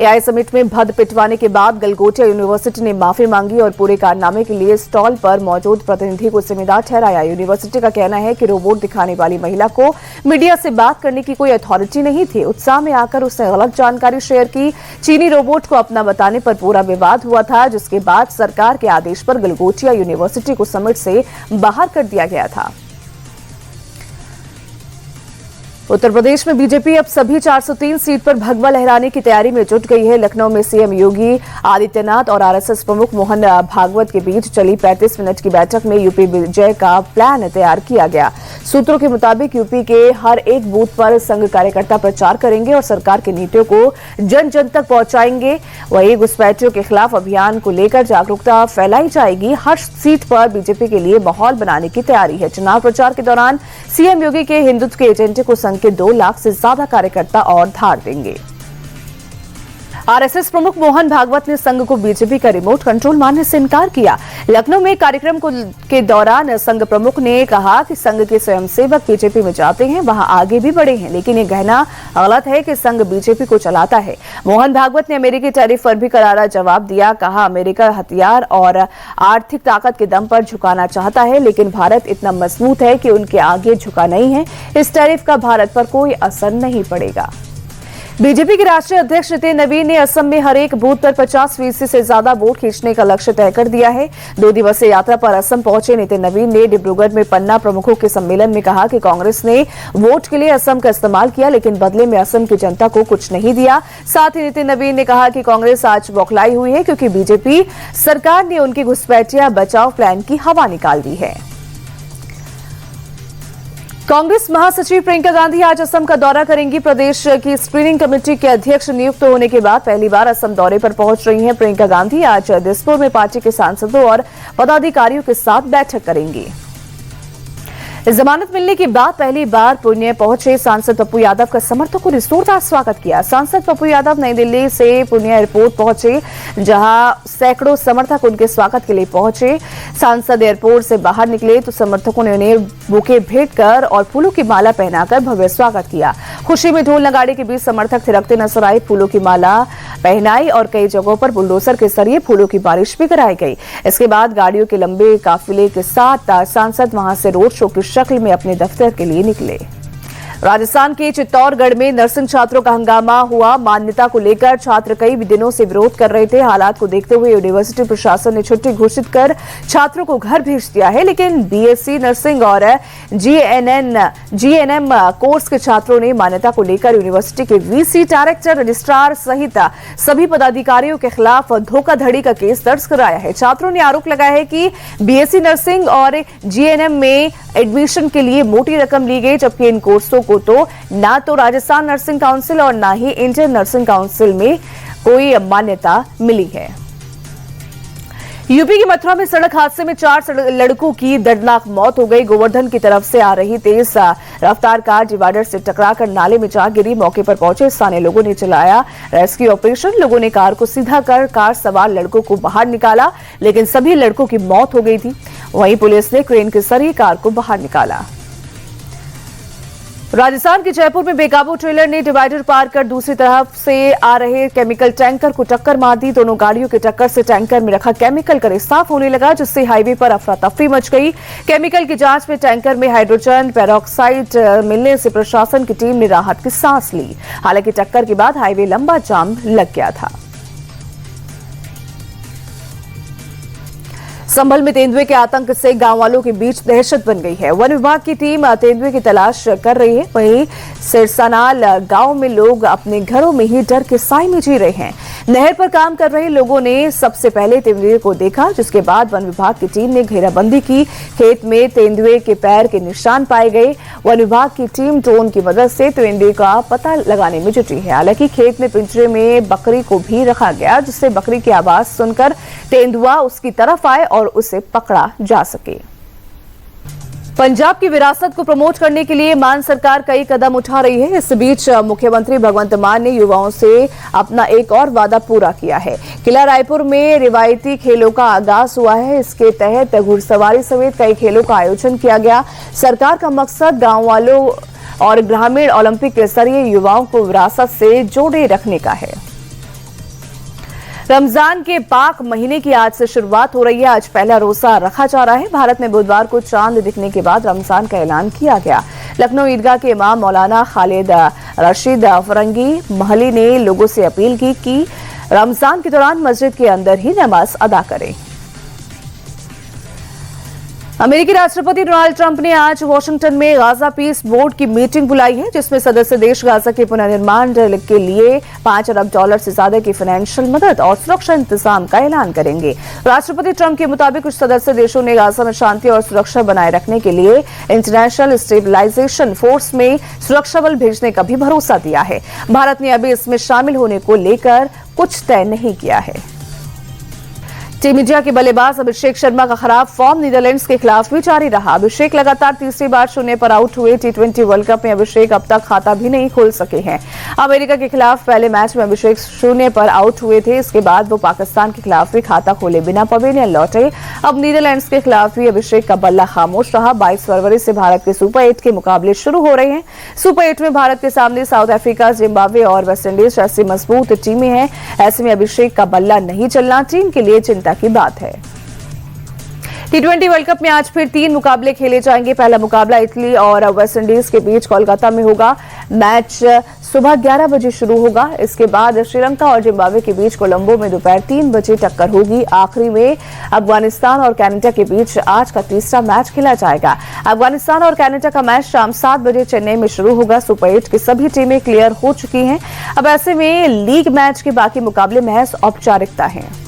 AI summit में भद पिटवाने के बाद गलगोटिया यूनिवर्सिटी ने माफी मांगी और पूरे कारनामे के लिए स्टॉल पर मौजूद प्रतिनिधि को जिम्मेदार ठहराया। यूनिवर्सिटी का कहना है कि रोबोट दिखाने वाली महिला को मीडिया से बात करने की कोई अथॉरिटी नहीं थी। उत्साह में आकर उसने गलत जानकारी शेयर की। चीनी रोबोट को अपना बताने पर पूरा विवाद हुआ था, जिसके बाद सरकार के आदेश पर गलगोटिया यूनिवर्सिटी को समिट से बाहर कर दिया गया था। उत्तर प्रदेश में बीजेपी अब सभी 403 सीट पर भगवा लहराने की तैयारी में जुट गई है। लखनऊ में सीएम योगी आदित्यनाथ और आरएसएस प्रमुख मोहन भागवत के बीच चली 35 मिनट की बैठक में यूपी विजय का प्लान तैयार किया गया। सूत्रों के मुताबिक यूपी के हर एक बूथ पर संघ कार्यकर्ता प्रचार करेंगे और सरकार की नीतियों को जन जन तक पहुंचाएंगे। वहीं घुसपैठियों के खिलाफ अभियान को लेकर जागरूकता फैलाई जाएगी। हर सीट पर बीजेपी के लिए माहौल बनाने की तैयारी है। चुनाव प्रचार के दौरान सीएम योगी के हिंदुत्व के एजेंडे को संघ के 2 लाख से ज्यादा कार्यकर्ता और धार देंगे। आरएसएस प्रमुख मोहन भागवत ने संघ को बीजेपी का रिमोट कंट्रोल मानने से इनकार किया। लखनऊ में कार्यक्रम के दौरान संघ प्रमुख ने कहा कि संघ के स्वयंसेवक बीजेपी में जाते हैं, वहां आगे भी बढ़े हैं, लेकिन ये कहना गलत है कि संघ बीजेपी को चलाता है। मोहन भागवत ने अमेरिकी टैरिफ पर भी करारा जवाब दिया। कहा, अमेरिका हथियार और आर्थिक ताकत के दम पर झुकाना चाहता है, लेकिन भारत इतना मजबूत है कि उनके आगे झुका नहीं है। इस टैरिफ का भारत पर कोई असर नहीं पड़ेगा। बीजेपी के राष्ट्रीय अध्यक्ष नितिन नवीन ने असम में हर एक बूथ पर 50% से ज्यादा वोट खींचने का लक्ष्य तय कर दिया है। 2 दिवसीय यात्रा पर असम पहुंचे नितिन नवीन ने डिब्रूगढ़ में पन्ना प्रमुखों के सम्मेलन में कहा कि कांग्रेस ने वोट के लिए असम का इस्तेमाल किया, लेकिन बदले में असम की जनता को कुछ नहीं दिया। साथ ही नितिन नवीन ने कहा कि कांग्रेस आज बौखलाई हुई है क्योंकि बीजेपी सरकार ने उनकी घुसपैठिया बचाव प्लान की हवा निकाल दी है। कांग्रेस महासचिव प्रियंका गांधी आज असम का दौरा करेंगी। प्रदेश की स्क्रीनिंग कमेटी के अध्यक्ष नियुक्त होने के बाद पहली बार असम दौरे पर पहुंच रही हैं। प्रियंका गांधी आज दिसपुर में पार्टी के सांसदों और पदाधिकारियों के साथ बैठक करेंगी। जमानत मिलने के बाद पहली बार पुणे पहुंचे सांसद पप्पू यादव का समर्थकों ने जोरदार स्वागत किया। सांसद पप्पू यादव नई दिल्ली से पुणे एयरपोर्ट पहुंचे, जहां सैकड़ों समर्थक उनके स्वागत के लिए पहुंचे। सांसद एयरपोर्ट से बाहर निकले तो समर्थकों ने उन्हें बुके भेंट कर और फूलों की माला पहनाकर भव्य स्वागत किया। खुशी में ढोल नगाड़े के बीच समर्थक थिरकते नजर आए। फूलों की माला पहनाई और कई जगहों पर बुलडोजर के जरिए फूलों की बारिश भी कराई गई। इसके बाद गाड़ियों के लंबे काफिले के साथ सांसद वहां से रोड शो की शक्ल में अपने दफ्तर के लिए निकले। राजस्थान के चित्तौड़गढ़ में नर्सिंग छात्रों का हंगामा हुआ। मान्यता को लेकर छात्र कई दिनों से विरोध कर रहे थे। हालात को देखते हुए यूनिवर्सिटी प्रशासन ने छुट्टी घोषित कर छात्रों को घर भेज दिया है, लेकिन बीएससी नर्सिंग और जीएनएम कोर्स के छात्रों ने मान्यता को लेकर यूनिवर्सिटी के वीसी, डायरेक्टर, रजिस्ट्रार सहित सभी पदाधिकारियों के खिलाफ धोखाधड़ी का केस दर्ज कराया है। छात्रों ने आरोप लगाया है कि बीएससी नर्सिंग और जीएनएम में एडमिशन के लिए मोटी रकम ली गई, जबकि इन कोर्सों को तो ना तो राजस्थान नर्सिंग काउंसिल और ना ही इंडियन नर्सिंग काउंसिल में कोई मान्यता मिली है। यूपी की मथुरा में सड़क हादसे में 4 लड़कों की दर्दनाक मौत हो गई। गोवर्धन की तरफ से आ रही तेज रफ्तार कार डिवाइडर से टकराकर नाले में जा गिरी। मौके पर पहुंचे स्थानीय लोगों ने चलाया रेस्क्यू ऑपरेशन। लोगों ने कार को सीधा कर कार सवार लड़कों को बाहर निकाला, लेकिन सभी लड़कों की मौत हो गई थी। वहीं पुलिस ने क्रेन के जरिए कार को बाहर निकाला। राजस्थान के जयपुर में बेकाबू ट्रेलर ने डिवाइडर पार कर दूसरी तरफ से आ रहे केमिकल टैंकर को टक्कर मार दी। दोनों गाड़ियों के टक्कर से टैंकर में रखा केमिकल का रिसाव होने लगा, जिससे हाईवे पर अफरा तफरी मच गई। केमिकल की जांच में टैंकर में हाइड्रोजन पेरोक्साइड मिलने से प्रशासन की टीम ने राहत की सांस ली। हालांकि टक्कर के बाद हाईवे लंबा जाम लग गया था। संभल में तेंदुए के आतंक से गांव वालों के बीच दहशत बन गई है। वन विभाग की टीम तेंदुए की तलाश कर रही है। वहीं सिरसानाल गांव में लोग अपने घरों में ही डर के साए में जी रहे हैं। नहर पर काम कर रहे लोगों ने सबसे पहले तेंदुए को देखा, जिसके बाद वन विभाग की टीम ने घेराबंदी की। खेत में तेंदुए के पैर के निशान पाए गए। वन विभाग की टीम ड्रोन की मदद से तेंदुए का पता लगाने में जुटी है। हालांकि खेत में पिंजरे में बकरी को भी रखा गया, जिससे बकरी की आवाज सुनकर तेंदुआ उसकी तरफ आए और उसे पकड़ा जा सके। पंजाब की विरासत को प्रमोट करने के लिए मान सरकार कई कदम उठा रही है। इस बीच मुख्यमंत्री भगवंत मान ने युवाओं से अपना एक और वादा पूरा किया है। किला रायपुर में रिवायती खेलों का आगाज हुआ है। इसके तहत घुड़सवारी समेत कई खेलों का आयोजन किया गया। सरकार का मकसद गांव वालों और ग्रामीण ओलंपिक के जरिए युवाओं को विरासत से जोड़े रखने का है। रमजान के पाक महीने की आज से शुरुआत हो रही है। आज पहला रोजा रखा जा रहा है। भारत में बुधवार को चांद दिखने के बाद रमजान का ऐलान किया गया। लखनऊ ईदगाह के इमाम मौलाना खालिद रशीद फरंगी महली ने लोगों से अपील की कि रमजान के दौरान मस्जिद के अंदर ही नमाज अदा करें। अमेरिकी राष्ट्रपति डोनाल्ड ट्रंप ने आज वॉशिंगटन में गाजा पीस बोर्ड की मीटिंग बुलाई है, जिसमें सदस्य देश गाजा के पुनर्निर्माण के लिए $5 अरब से ज्यादा की फाइनेंशियल मदद और सुरक्षा इंतजाम का ऐलान करेंगे। राष्ट्रपति ट्रंप के मुताबिक कुछ सदस्य देशों ने गाजा में शांति और सुरक्षा बनाए रखने के लिए इंटरनेशनल स्टेबलाइजेशन फोर्स में सुरक्षा बल भेजने का भी भरोसा दिया है। भारत ने अभी इसमें शामिल होने को लेकर कुछ तय नहीं किया है। टीम इंडिया के बल्लेबाज अभिषेक शर्मा का खराब फॉर्म नीदरलैंड्स के खिलाफ भी जारी रहा। अभिषेक लगातार तीसरी बार शून्य पर आउट हुए। T20 वर्ल्ड कप में अभिषेक अब तक खाता भी नहीं खोल सके हैं। अमेरिका के खिलाफ पहले मैच में अभिषेक शून्य पर आउट हुए थे। इसके बाद वो पाकिस्तान के खिलाफ भी खाता खोले बिना पवेलियन लौटे। अब नीदरलैंड्स के खिलाफ भी अभिषेक का बल्ला खामोश रहा। 22 फरवरी से भारत के सुपर 8 के मुकाबले शुरू हो रहे हैं। सुपर 8 में भारत के सामने साउथ अफ्रीका, जिम्बाब्वे और वेस्टइंडीज जैसी मजबूत टीमें हैं। ऐसे में अभिषेक का बल्ला नहीं चलना टीम के लिए चिंता की बात है। T20 वर्ल्ड कप में आज फिर 3 मुकाबले खेले जाएंगे। पहला मुकाबला इटली और वेस्टइंडीज के बीच कोलकाता में होगा। मैच सुबह 11 बजे शुरू होगा। इसके बाद श्रीलंका और जिम्बाब्वे के बीच कोलंबो में दोपहर 3 बजे टक्कर होगी। आखिरी में अफगानिस्तान और कनाडा के बीच आज का तीसरा मैच खेला जाएगा। अफगानिस्तान और कनाडा का मैच शाम 7 बजे चेन्नई में शुरू होगा। सुपर 8 की सभी टीमें क्लियर हो चुकी हैं। अब ऐसे में लीग मैच के बाकी मुकाबले महज औपचारिकता हैं।